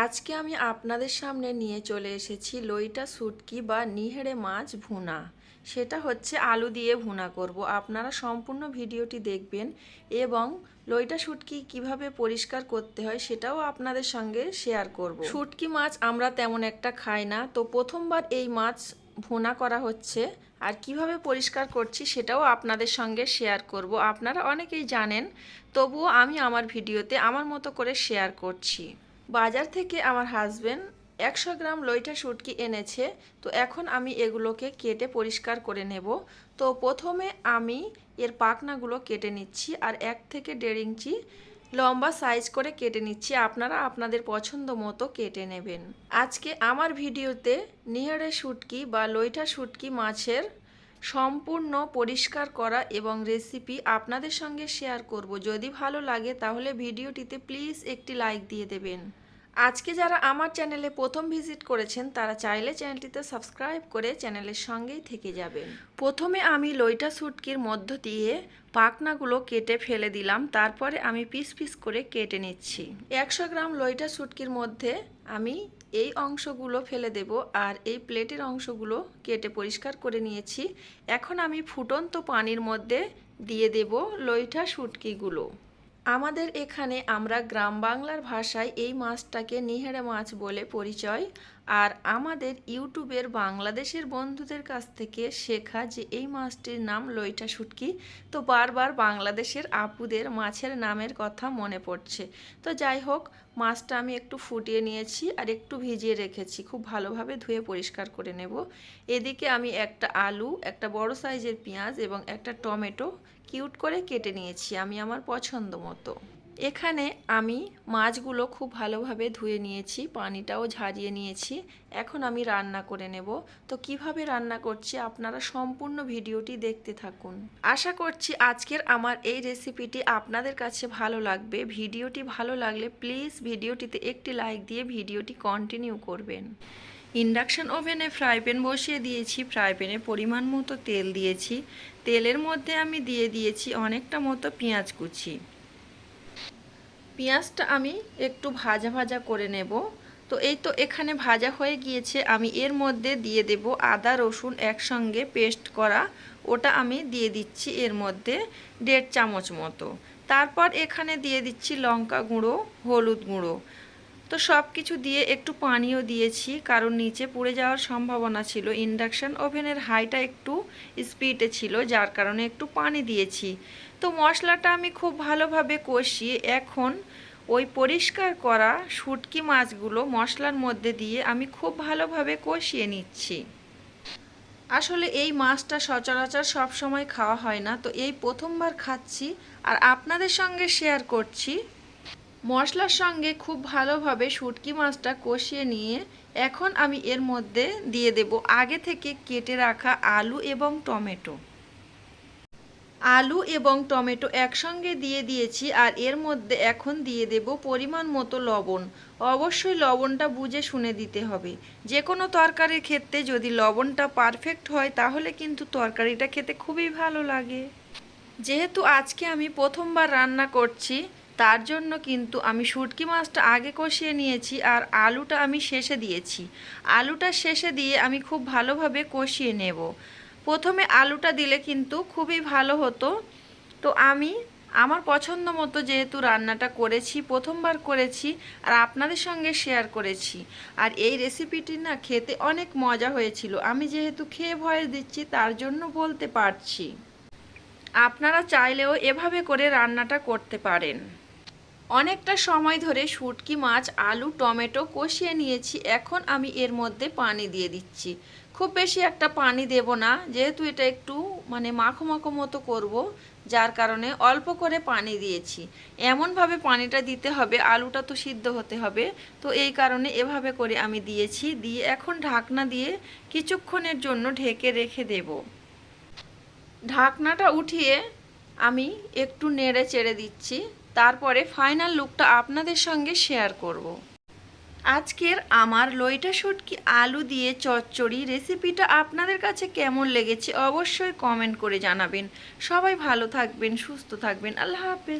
আজকে আমি আপনাদের সামনে নিয়ে চলে এসেছি লইটা শুটকি বা নিহেড়ে মাছ ভুনা। সেটা হচ্ছে আলু দিয়ে ভুনা করব। আপনারা সম্পূর্ণ ভিডিওটি দেখবেন এবং লইটা শুটকি কিভাবে পরিষ্কার করতে হয় সেটাও আপনাদের সঙ্গে শেয়ার করব। শুটকি মাছ আমরা তেমন একটা খাই না, তো প্রথমবার এই মাছ ভুনা করা হচ্ছে আর কিভাবে পরিষ্কার করছি সেটাও আপনাদের সঙ্গে শেয়ার করব। আপনারা অনেকেই জানেন, তবুও আমি আমার ভিডিওতে আমার মতো করে শেয়ার করছি। বাজার থেকে আমার হাজবেন্ড 100 গ্রাম লইটা শুটকি এনেছে, তো এখন আমি এগুলোকে কেটে পরিষ্কার করে নেব। তো প্রথমে আমি এর পাখনাগুলো কেটে নিচ্ছি আর 1 থেকে 1.5 ইঞ্চি লম্বা সাইজ করে কেটে নিচ্ছি। আপনারা আপনাদের পছন্দ মতো কেটে নেবেন। আজকে আমার ভিডিওতে নিহেড়ে শুটকি বা লইটা শুটকি মাছের সম্পূর্ণ পরিষ্কার করা এবং রেসিপি আপনাদের সঙ্গে শেয়ার করব। যদি ভালো লাগে তাহলে ভিডিওটিতে প্লিজ একটি লাইক দিয়ে দেবেন। আজকে যারা আমার চ্যানেলে প্রথম ভিজিট করেছেন তারা চাইলে চ্যানেলটিতে সাবস্ক্রাইব করে চ্যানেলের সঙ্গেই থেকে যাবেন। প্রথমে আমি লইটা শুটকির মধ্য দিয়ে পাখনাগুলো কেটে ফেলে দিলাম, তারপরে আমি পিস পিস করে কেটে নিচ্ছি। 100 গ্রাম লইটা শুটকির মধ্যে আমি এই অংশগুলো ফেলে দেব আর এই প্লেটের অংশগুলো কেটে পরিষ্কার করে নিয়েছি। এখন আমি ফুটন্ত পানির মধ্যে দিয়ে দেব লইটা শুটকিগুলো। আমাদের এখানে আমরা গ্রাম বাংলার ভাষায় এই মাছটাকে নিহেড়ে মাছ বলে পরিচয়। আর আমাদের ইউটিউবের বাংলাদেশের বন্ধুদের কাছ থেকে শেখা যে এই মাছটির নাম লইটা শুটকি, তো বারবার বাংলাদেশের আপুদের মাছের নামের কথা মনে পড়ছে। তো যাই হোক, মাছটা আমি একটু ফুটিয়ে নিয়েছি আর একটু ভিজিয়ে রেখেছি, খুব ভালোভাবে ধুয়ে পরিষ্কার করে নেব। এদিকে আমি একটা আলু, একটা বড় সাইজের পেঁয়াজ এবং একটা টমেটো কিউট করে কেটে নিয়েছি আমি আমার পছন্দ মতো। এখানে আমি মাছগুলো খুব ভালোভাবে ধুয়ে নিয়েছি, পানিটাও ঝরিয়ে নিয়েছি। এখন আমি রান্না করে নেব। তো কিভাবে রান্না করছি আপনারা সম্পূর্ণ ভিডিওটি দেখতে থাকুন। আশা করছি আজকের আমার এই রেসিপিটি আপনাদের কাছে ভালো লাগবে। ভিডিওটি ভালো লাগলে প্লিজ ভিডিওটিতে একটি লাইক দিয়ে ভিডিওটি কন্টিনিউ করবেন। ইন্ডাকশন ওভেনে ফ্রাই প্যান বসিয়ে দিয়েছি। ফ্রাই প্যানে পরিমাণ মতো তেল দিয়েছি। তেলের মধ্যে আমি দিয়ে দিয়েছি অনেকটা মতো পেঁয়াজ কুচি। পেঁয়াজটা আমি একটু ভাজা ভাজা করে নেব। তো এই তো এখানে ভাজা হয়ে গিয়েছে। আমি এর মধ্যে দিয়ে দেব আদা রসুন একসঙ্গে পেস্ট করা, ওটা আমি দিয়ে দিচ্ছি এর মধ্যে 1.5 চামচ মতো। তারপর এখানে দিয়ে দিচ্ছি লঙ্কা গুঁড়ো, হলুদ গুঁড়ো। তো সব কিছু দিয়ে একটু পানিও দিয়েছি, কারণ নিচে পুড়ে যাওয়ার সম্ভাবনা ছিল। ইন্ডাকশান ওভেনের হাইটা একটু স্পিডে ছিল, যার কারণে একটু পানি দিয়েছি। তো মশলাটা আমি খুব ভালোভাবে কষিয়ে এখন ওই পরিষ্কার করা শুটকি মাছগুলো মশলার মধ্যে দিয়ে আমি খুব ভালোভাবে কষিয়ে নিচ্ছি। আসলে এই মাছটা সচরাচর সব সময় খাওয়া হয় না, তো এই প্রথমবার খাচ্ছি আর আপনাদের সঙ্গে শেয়ার করছি। মশলার সঙ্গে খুব ভালোভাবে শুটকি মাছটা কষিয়ে নিয়ে এখন আমি এর মধ্যে দিয়ে দেব আগে থেকে কেটে রাখা আলু এবং টমেটো। আলু এবং টমেটো একসঙ্গে দিয়ে দিয়েছি আর এর মধ্যে এখন দিয়ে দেব পরিমাণ মতো লবণ। অবশ্যই লবণটা বুঝে শুনে দিতে হবে। যে কোনো তরকারির ক্ষেত্রে যদি লবণটা পারফেক্ট হয় তাহলে কিন্তু তরকারিটা খেতে খুবই ভালো লাগে। যেহেতু আজকে আমি প্রথমবার রান্না করছি, তার জন্য কিন্তু আমি শুটকি মাছটা আগে কষিয়ে নিয়েছি আর আলুটা আমি শেষে দিয়েছি। আলুটা শেষে দিয়ে আমি খুব ভালোভাবে কষিয়ে নেব। প্রথমে আলুটা দিলে কিন্তু খুবই ভালো হতো। তো আমি আমার পছন্দ মতো যেহেতু রান্নাটা করেছি, প্রথমবার করেছি আর আপনাদের সঙ্গে শেয়ার করেছি, আর এই রেসিপিটি না খেতে অনেক মজা হয়েছিল। আমি যেহেতু খেয়ে ভয়েস দিচ্ছি তার জন্য বলতে পারছি। আপনারা চাইলেও এভাবে করে রান্নাটা করতে পারেন। অনেকটা সময় ধরে শুটকি মাছ, আলু, টমেটো কষিয়ে নিয়েছি। এখন আমি এর মধ্যে পানি দিয়ে দিচ্ছি। খুব বেশি একটা পানি দেব না, যেহেতু এটা একটু মাখো মাখো মতো করব, যার কারণে অল্প করে পানি দিয়েছি। এমনভাবে পানিটা দিতে হবে, আলুটা তো সিদ্ধ হতে হবে, তো এই কারণে এভাবে করে আমি দিয়েছি। দিয়ে এখন ঢাকনা দিয়ে কিছুক্ষণের জন্য ঢেকে রেখে দেব। ঢাকনাটা উঠিয়ে আমি একটু নেড়ে চেড়ে দিচ্ছি, তারপরে ফাইনাল লুকটা আপনাদের সঙ্গে শেয়ার করব। আজকের আমার লইটা শুটকি আলু দিয়ে চচ্চড়ি রেসিপিটা আপনাদের কাছে কেমন লেগেছে অবশ্যই কমেন্ট করে জানাবেন। সবাই ভালো থাকবেন, সুস্থ থাকবেন। আল্লাহ হাফেজ।